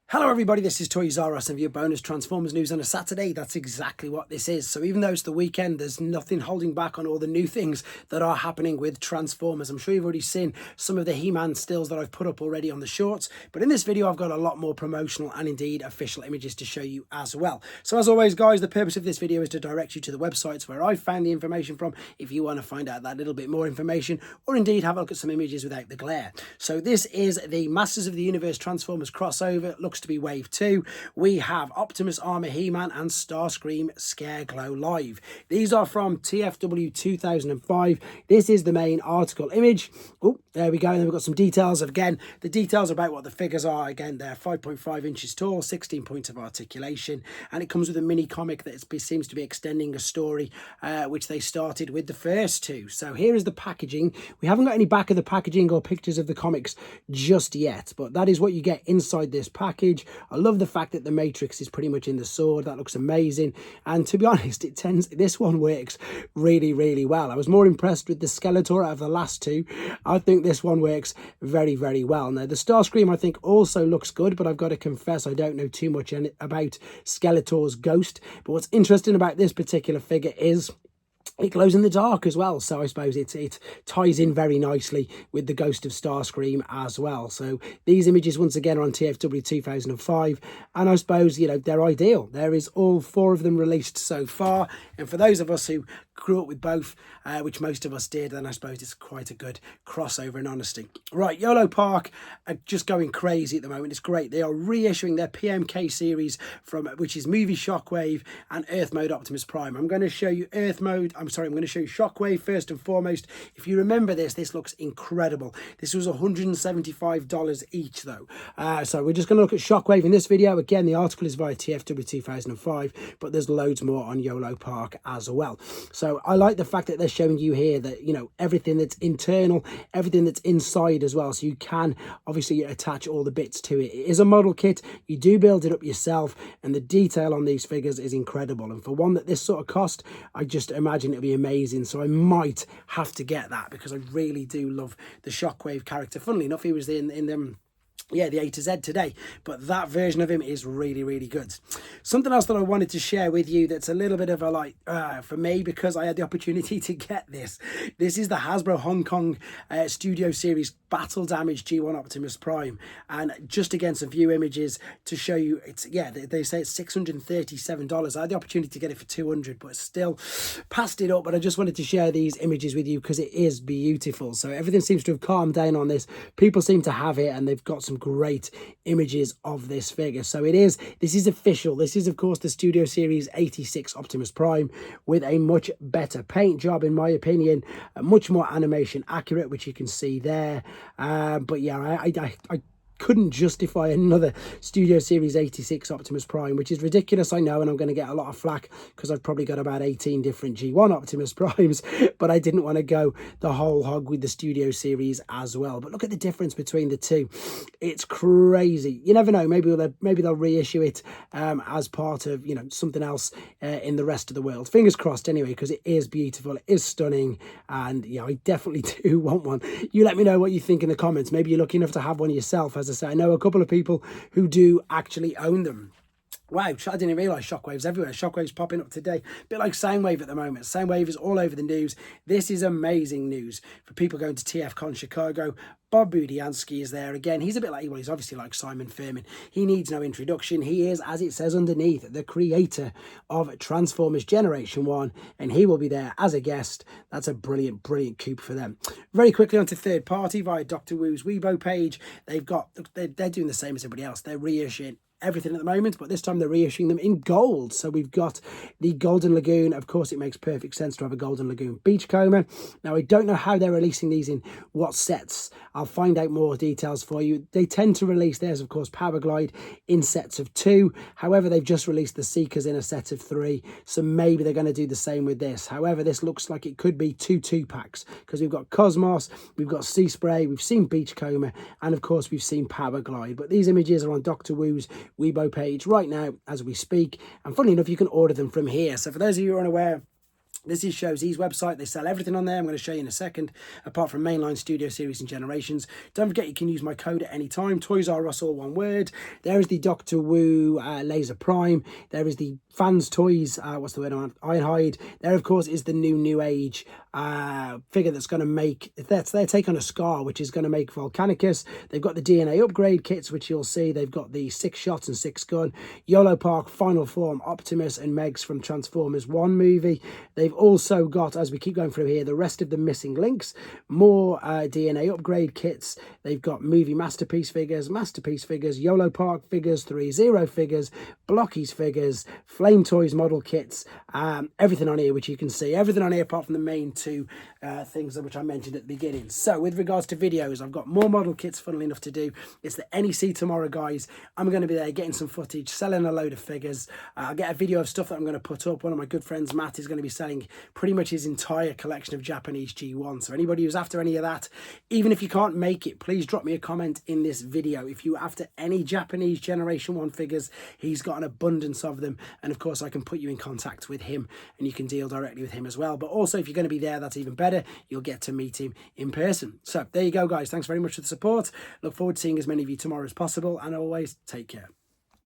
Hello everybody, this is Toy Zaros and your bonus Transformers news on a Saturday. That's exactly what this is. So even though it's the weekend, there's nothing holding back on all the new things that are happening with Transformers. I'm sure you've already seen some of the He-Man stills that I've put up already on the shorts, but in this video I've got a lot more promotional and indeed official images to show you as well. So as always guys, the purpose of this video is to direct you to the websites where I've found the information from if you want to find out that little bit more information or indeed have a look at some images without the glare. So this is the Masters of the Universe Transformers crossover. Looks to be Wave 2. We have Optimus Armor He-Man and Starscream Scareglow Live. These are from TFW 2005. This is the main article image. Oh, there we go. And then we've got some details. Again, the details about what the figures are. Again, they're 5.5 inches tall, 16 points of articulation, and it comes with a mini comic that seems to be extending a story which they started with the first two. So here is the packaging. We haven't got any back of the packaging or pictures of the comics just yet, but that is what you get inside this package. I love the fact that the Matrix is pretty much in the sword. That looks amazing. And to be honest, this one works really, really well. I was more impressed with the Skeletor out of the last two. I think this one works very, very well. Now, the Starscream, I think, also looks good, but I've got to confess I don't know too much about Skeletor's ghost. But what's interesting about this particular figure is it glows in the dark as well, so I suppose it ties in very nicely with the Ghost of Starscream as well. So these images once again are on TFW 2005, and I suppose, you know, they're ideal. There is all four of them released so far, and for those of us who grew up with both, which most of us did, then I suppose it's quite a good crossover in honesty. Right, Yolo Park are just going crazy at the moment. It's great. They are reissuing their PMK series which is Movie Shockwave and Earth Mode Optimus Prime. I'm going to show you I'm going to show you Shockwave first and foremost. If you remember this looks incredible. This was $175 each though. So we're just going to look at Shockwave in this video. Again, the article is via TFW 2005, but there's loads more on Yolo Park as well. So I like the fact that they're showing you here that, you know, everything that's internal, everything that's inside as well. So you can obviously attach all the bits to it. It is a model kit. You do build it up yourself, and the detail on these figures is incredible. And for one that this sort of cost, I just imagine it'll be amazing. So I might have to get that because I really do love the Shockwave character. Funnily enough, he was in them. Yeah, the A to Z today, but that version of him is really, really good. Something else that I wanted to share with you that's a little bit of a for me, because I had the opportunity to get this. This is the Hasbro Hong Kong Studio Series Battle Damage G1 Optimus Prime, and just again some few images to show you. They say it's $637. I had the opportunity to get it for $200, but still passed it up. But I just wanted to share these images with you because it is beautiful. So everything seems to have calmed down on this. People seem to have it, and they've got some great images of this figure. So this is official. This is of course the Studio Series 86 Optimus Prime with a much better paint job, in my opinion, much more animation accurate, which you can see there. But yeah, I couldn't justify another Studio Series 86 Optimus Prime, which is ridiculous, I know, and I'm going to get a lot of flack because I've probably got about 18 different G1 Optimus Primes, but I didn't want to go the whole hog with the Studio Series as well. But look at the difference between the two. It's crazy. You never know, maybe they'll reissue it as part of, you know, something else in the rest of the world. Fingers crossed anyway, because it is beautiful, it is stunning, and yeah, I definitely do want one. You let me know what you think in the comments. Maybe you're lucky enough to have one yourself. As I say, I know a couple of people who do actually own them. Wow, I didn't realise Shockwave's everywhere. Shockwave's popping up today. A bit like Soundwave at the moment. Soundwave is all over the news. This is amazing news for people going to TFcon Chicago. Bob Budianski is there again. He's a bit like, well, he's obviously like Simon Furman. He needs no introduction. He is, as it says underneath, the creator of Transformers Generation 1, and he will be there as a guest. That's a brilliant, brilliant coup for them. Very quickly onto third party via Dr. Wu's Weibo page. They're doing the same as everybody else. They're reissuing everything at the moment, but this time they're reissuing them in gold. So we've got the Golden Lagoon. Of course, it makes perfect sense to have a Golden Lagoon Beachcomber. Now, I don't know how they're releasing these in what sets. I'll find out more details for you. They tend to release theirs, of course, Powerglide in sets of 2. However, they've just released the Seekers in a set of 3, so maybe they're going to do the same with this. However, this looks like it could be 2 2-packs, because we've got Cosmos, we've got Sea Spray, we've seen Beachcomber, and of course we've seen Powerglide. But these images are on Dr. Wu's Weibo page right now as we speak, and funnily enough, you can order them from here. So for those of you who are unaware, This is ShowZ's website. They sell everything on there. I'm going to show you in a second, apart from mainline Studio Series and Generations. Don't forget you can use my code at any time. Toys R Us, all one word. There is the Doctor Wu Laser Prime. There is the Fans Toys, what's the word on Ironhide. There, of course, is the New Age figure that's going to make, that's their take on a Scar, which is going to make Volcanicus. They've got the DNA upgrade kits, which you'll see. They've got the 6 shots and 6 gun. Yolo Park, Final Form, Optimus and Megs from Transformers 1 movie. They've also got, as we keep going through here, the rest of the missing links, more DNA upgrade kits. They've got movie masterpiece figures, Yolo Park figures, 3-0 figures, Blockies figures, Flame Toys model kits, everything on here, which you can see, everything on here apart from the main 2 things which I mentioned at the beginning. So with regards to videos, I've got more model kits, funnily enough, to do. It's the NEC tomorrow, guys. I'm going to be there getting some footage, selling a load of figures. I'll get a video of stuff that I'm going to put up. One of my good friends, Matt, is going to be selling pretty much his entire collection of Japanese G1. So anybody who's after any of that, even if you can't make it, please drop me a comment in this video. If you're after any Japanese Generation 1 figures, he's got an abundance of them. And of course, I can put you in contact with him and you can deal directly with him as well. But also, if you're going to be there, that's even better. You'll get to meet him in person. So there you go, guys. Thanks very much for the support. Look forward to seeing as many of you tomorrow as possible. And always take care.